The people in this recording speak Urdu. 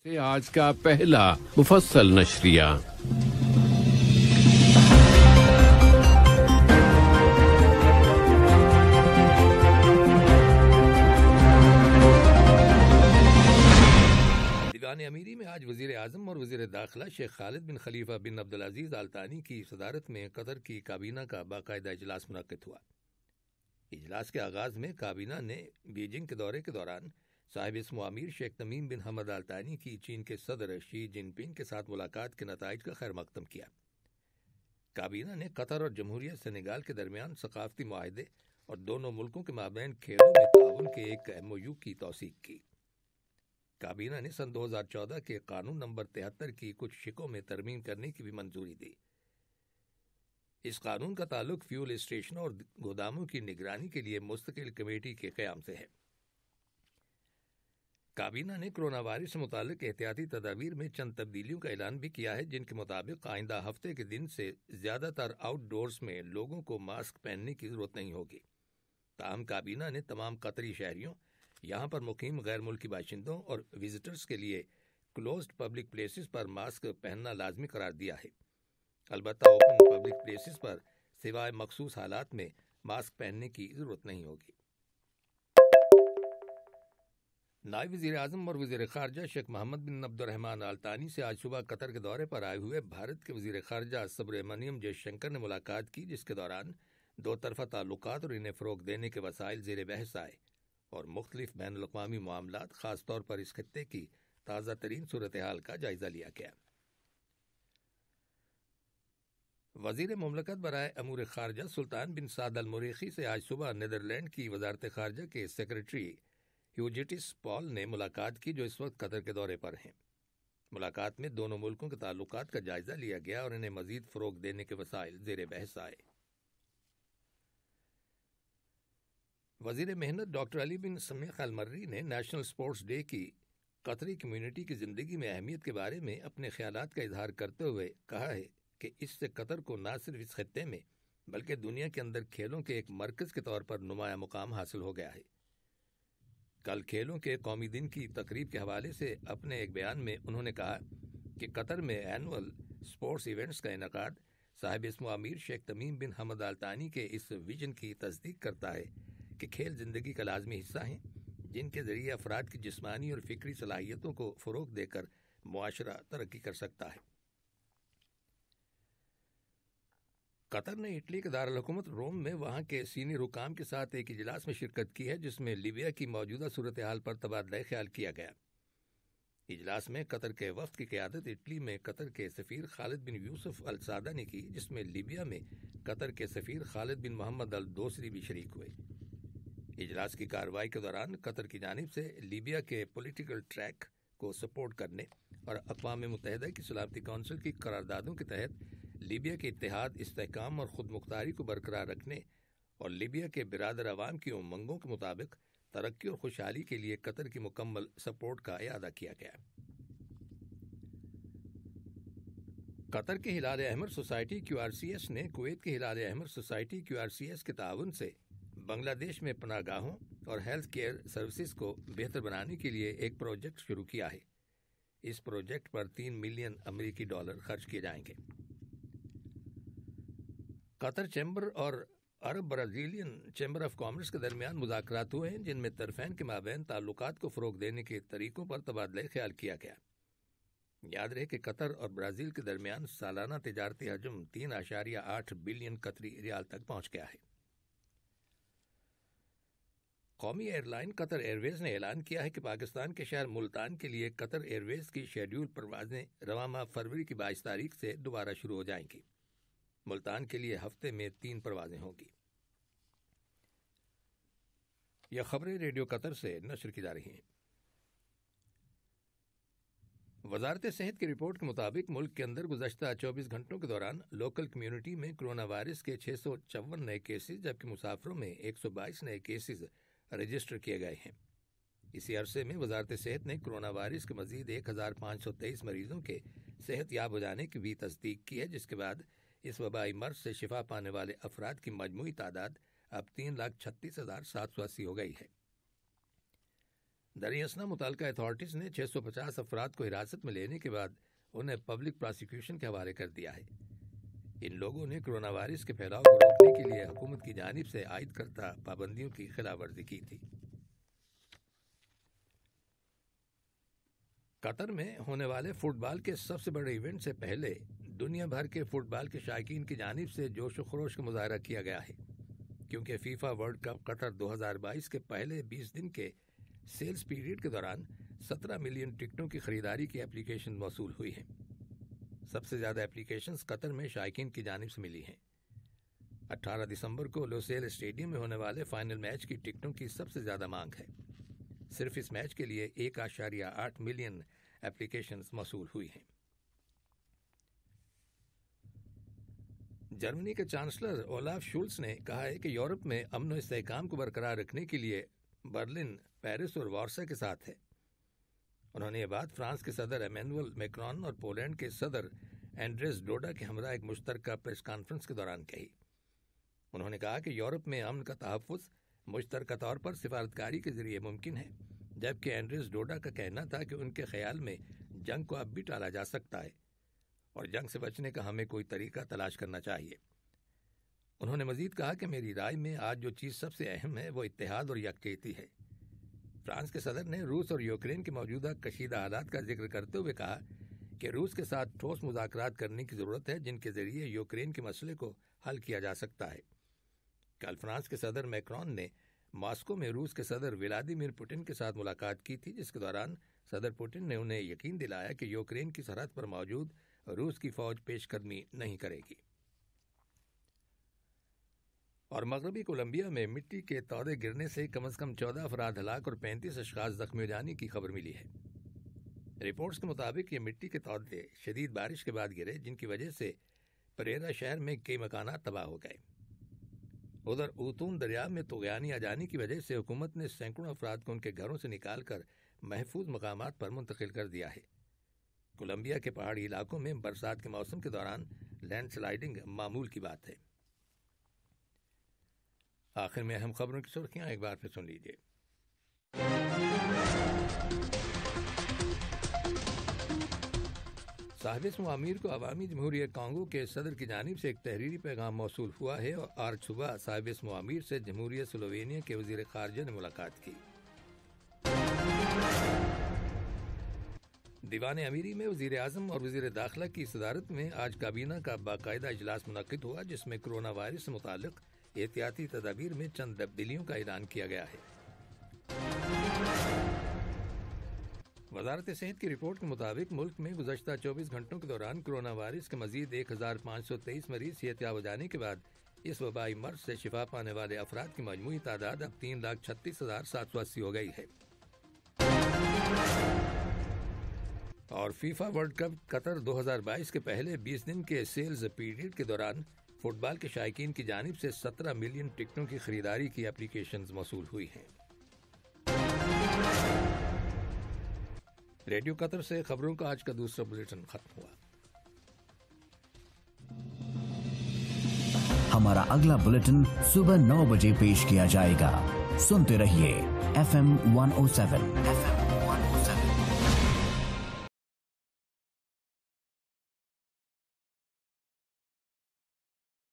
سے آج کا پہلا مفصل نشریہ۔ دیوان امیری میں آج وزیر اعظم اور وزیر داخلہ شیخ خالد بن خلیفہ بن عبدالعزیز آل ثانی کی صدارت میں قطر کی کابینہ کا باقاعدہ اجلاس منعقد ہوا۔ اجلاس کے آغاز میں کابینہ نے بیجنگ کے دورے کے دوران صاحب اسم امیر شیخ تمیم بن حمد آل ثانی کی چین کے صدر شی جن پنگ کے ساتھ ملاقات کے نتائج کا خیر مقدم کیا۔ کابینہ نے قطر اور جمہوریہ سینیگال کے درمیان ثقافتی معاہدے اور دونوں ملکوں کے مابین کھیلوں میں تعاون کے ایک MOU کی توثیق کی۔ کابینہ نے سن 2014 کے قانون نمبر 73 کی کچھ شقوں میں ترمیم کرنے کی بھی منظوری دی۔ اس قانون کا تعلق فیول اسٹیشنوں اور گوداموں کی نگرانی کے لیے مستقل کمیٹی کے قیام سے ہے۔ کابینہ نے کرونا وائرس سے متعلق احتیاطی تدابیر میں چند تبدیلیوں کا اعلان بھی کیا ہے، جن کے مطابق آئندہ ہفتے کے دن سے زیادہ تر آؤٹ ڈورز میں لوگوں کو ماسک پہننے کی ضرورت نہیں ہوگی۔ تاہم کابینہ نے تمام قطری شہریوں، یہاں پر مقیم غیر ملکی باشندوں اور وزٹرز کے لیے کلوزڈ پبلک پلیسز پر ماسک پہننا لازمی قرار دیا ہے۔ البتہ اوپن پبلک پلیسز پر سوائے مخصوص حالات میں ماسک پہننے کی ضرورت نہیں ہوگی۔ نائب وزیر اعظم اور وزیر خارجہ شیخ محمد بن عبد الرحمن آل ثانی سے آج صبح قطر کے دورے پر آئے ہوئے بھارت کے وزیر خارجہ سبرامنیم جے شنکر نے ملاقات کی، جس کے دوران دو طرفہ تعلقات اور انہیں فروغ دینے کے وسائل زیر بحث آئے اور مختلف بین الاقوامی معاملات، خاص طور پر اس خطے کی تازہ ترین صورتحال کا جائزہ لیا گیا۔ وزیر مملکت برائے امور خارجہ سلطان بن سعد المریخی سے آج صبح نیدرلینڈ کی وزارت خارجہ کے سیکریٹری ہیوجٹس پال نے ملاقات کی، جو اس وقت قطر کے دورے پر ہیں۔ ملاقات میں دونوں ملکوں کے تعلقات کا جائزہ لیا گیا اور انہیں مزید فروغ دینے کے وسائل زیر بحث آئے۔ وزیر محنت ڈاکٹر علی بن سمیح المری نے نیشنل سپورٹس ڈے کی قطری کمیونٹی کی زندگی میں اہمیت کے بارے میں اپنے خیالات کا اظہار کرتے ہوئے کہا ہے کہ اس سے قطر کو نہ صرف اس خطے میں بلکہ دنیا کے اندر کھیلوں کے ایک مرکز کے طور پر نمایاں مقام حاصل ہو گیا ہے۔ کل کھیلوں کے قومی دن کی تقریب کے حوالے سے اپنے ایک بیان میں انہوں نے کہا کہ قطر میں اینول سپورٹس ایونٹس کا انعقاد صاحب اسم امیر شیخ تمیم بن حمد آل ثانی کے اس ویژن کی تصدیق کرتا ہے کہ کھیل زندگی کا لازمی حصہ ہیں، جن کے ذریعے افراد کی جسمانی اور فکری صلاحیتوں کو فروغ دے کر معاشرہ ترقی کر سکتا ہے۔ قطر نے اٹلی کے دارالحکومت روم میں وہاں کے سینئر حکام کے ساتھ ایک اجلاس میں شرکت کی ہے، جس میں لیبیا کی موجودہ صورتحال پر تبادلہ خیال کیا گیا۔ اجلاس میں قطر کے وفد کی قیادت اٹلی میں قطر کے سفیر خالد بن یوسف السادہ نے کی، جس میں لیبیا میں قطر کے سفیر خالد بن محمد الدوسری بھی شریک ہوئے۔ اجلاس کی کارروائی کے دوران قطر کی جانب سے لیبیا کے پولیٹیکل ٹریک کو سپورٹ کرنے اور اقوام متحدہ کی سلامتی کونسل کی قراردادوں کے تحت لیبیا کے اتحاد، استحکام اور خود مختاری کو برقرار رکھنے اور لیبیا کے برادر عوام کی امنگوں کے مطابق ترقی اور خوشحالی کے لیے قطر کی مکمل سپورٹ کا اعادہ کیا گیا۔ قطر کے ہلال احمر سوسائٹی QRCS نے کویت کے ہلال احمر سوسائٹی QRCS کے تعاون سے بنگلہ دیش میں پناہ گاہوں اور ہیلتھ کیئر سروسز کو بہتر بنانے کے لیے ایک پروجیکٹ شروع کیا ہے۔ اس پروجیکٹ پر $3 ملین امریکی خرچ کیے جائیں گے۔ قطر چیمبر اور عرب برازیلین چیمبر آف کامرس کے درمیان مذاکرات ہوئے ہیں، جن میں طرفین کے مابین تعلقات کو فروغ دینے کے طریقوں پر تبادلہ خیال کیا گیا۔ یاد رہے کہ قطر اور برازیل کے درمیان سالانہ تجارتی حجم 3.8 بلین قطری ریال تک پہنچ گیا ہے۔ قومی ایئر لائن قطر ایئر ویز نے اعلان کیا ہے کہ پاکستان کے شہر ملتان کے لیے قطر ایئر ویز کی شیڈول پروازیں رواں ماہ فروری کی 22 تاریخ سے دوبارہ شروع ہو جائیں گی۔ ملتان کے لیے ہفتے میں 3 پروازیں ہوں گی۔ یہ خبریں ریڈیو قطر سے نشر کی جا رہی ہیں۔ وزارت صحت کی رپورٹ کے مطابق ملک کے اندر گزشتہ 24 گھنٹوں کے دوران لوکل کمیونٹی میں کرونا وائرس کے 654 نئے کیسز جبکہ مسافروں میں 122 نئے کیسز رجسٹر کیے گئے ہیں۔ اسی عرصے میں وزارت صحت نے کرونا وائرس کے مزید 1523 مریضوں کے صحت یاب ہو جانے کی بھی تصدیق کی ہے، جس کے بعد اس وبائی مرض سے شفا پانے والے افراد کی مجموعی تعداد اب 3,36,780 ہو گئی ہے۔ دریں اثنا متعلقہ اتھارٹیز نے 650 افراد کو حراست میں لینے کے بعد انہیں پبلک پراسیکیوشن کے حوالے کر دیا ہے۔ ان لوگوں نے کرونا وائرس کے پھیلاؤ کو روکنے کے لیے حکومت کی جانب سے عائد کردہ پابندیوں کی خلاف ورزی کی تھی۔ قطر میں ہونے والے فٹ بال کے سب سے بڑے ایونٹ سے پہلے دنیا بھر کے فٹ بال کے شائقین کی جانب سے جوش و خروش کا مظاہرہ کیا گیا ہے، کیونکہ فیفا ورلڈ کپ قطر 2022 کے پہلے 20 دن کے سیلز پیریڈ کے دوران 17 ملین ٹکٹوں کی خریداری کی اپلیکیشن موصول ہوئی ہیں۔ سب سے زیادہ اپلیکیشنز قطر میں شائقین کی جانب سے ملی ہیں۔ 18 دسمبر کو لوسیل اسٹیڈیم میں ہونے والے فائنل میچ کی ٹکٹوں کی سب سے زیادہ مانگ ہے۔ صرف اس میچ کے لیے 1.8 ملین اپلیکیشنز موصول ہوئی ہیں۔ جرمنی کے چانسلر اولاف شولز نے کہا ہے کہ یورپ میں امن و استحکام کو برقرار رکھنے کے لیے برلن، پیرس اور وارسا کے ساتھ ہے۔ انہوں نے یہ بات فرانس کے صدر ایمینوئل میکرون اور پولینڈ کے صدر اینڈریز ڈوڈا کے ہمراہ ایک مشترکہ پریس کانفرنس کے دوران کہی۔ انہوں نے کہا کہ یورپ میں امن کا تحفظ مشترکہ طور پر سفارتکاری کے ذریعے ممکن ہے، جبکہ اینڈریز ڈوڈا کا کہنا تھا کہ ان کے خیال میں جنگ کو اب بھی ٹالا جا سکتا ہے اور جنگ سے بچنے کا ہمیں کوئی طریقہ تلاش کرنا چاہیے۔ انہوں نے مزید کہا کہ میری رائے میں آج جو چیز سب سے اہم ہے وہ اتحاد اور یکجہتی ہے۔ فرانس کے صدر نے روس اور یوکرین کے موجودہ کشیدہ حالات کا ذکر کرتے ہوئے کہا کہ روس کے ساتھ ٹھوس مذاکرات کرنے کی ضرورت ہے جن کے ذریعے یوکرین کے مسئلے کو حل کیا جا سکتا ہے۔ کل فرانس کے صدر میکرون نے ماسکو میں روس کے صدر ولادیمیر پوٹن کے ساتھ ملاقات کی تھی، جس کے دوران صدر پوٹن نے انہیں یقین دلایا کہ یوکرین کی سرحد پر موجود روس کی فوج پیش قدمی نہیں کرے گی۔ اور مغربی کولمبیا میں مٹی کے تودے گرنے سے کم از کم 14 افراد ہلاک اور 35 اشخاص زخمی ہو جانے کی خبر ملی ہے۔ رپورٹس کے مطابق یہ مٹی کے تودے شدید بارش کے بعد گرے، جن کی وجہ سے پریرا شہر میں کئی مکانات تباہ ہو گئے۔ ادھر اوتون دریا میں طغیانی آ جانے کی وجہ سے حکومت نے سینکڑوں افراد کو ان کے گھروں سے نکال کر محفوظ مقامات پر منتقل کر دیا ہے۔ کولمبیا کے پہاڑی علاقوں میں برسات کے موسم کے دوران لینڈ سلائیڈنگ معمول کی بات ہے۔ آخر میں اہم خبروں کی سرخیاں ایک بار پھر سن لیجیے۔ صاحب اسم امیر کو عوامی جمہوریہ کانگو کے صدر کی جانب سے ایک تحریری پیغام موصول ہوا ہے اور آج صبح صاحب اسم امیر سے جمہوریہ سلووینیا کے وزیر خارجہ نے ملاقات کی۔ دیوان امیری میں وزیر اعظم اور وزیر داخلہ کی صدارت میں آج کابینہ کا باقاعدہ اجلاس منعقد ہوا، جس میں کرونا وائرس سے متعلق احتیاطی تدابیر میں چند تبدیلیوں کا اعلان کیا گیا ہے۔ وزارت صحت کی رپورٹ کے مطابق ملک میں گزشتہ 24 گھنٹوں کے دوران کرونا وائرس کے مزید 1523 مریض صحتیاب ہو جانے کے بعد اس وبائی مرض سے شفا پانے والے افراد کی مجموعی تعداد اب 3,36,780 ہو گئی ہے۔ اور فیفا ورلڈ کپ قطر 2022 کے پہلے 20 دن کے سیلز پیریڈ کے دوران فٹ بال کے شائقین کی جانب سے 17 ملین ٹکٹوں کی خریداری کی اپلیکیشنز موصول ہوئی ہیں۔ ریڈیو قطر سے خبروں کا آج کا دوسرا بلیٹن ختم ہوا۔ ہمارا اگلا بلیٹن صبح 9 بجے پیش کیا جائے گا۔ سنتے رہیے FM 107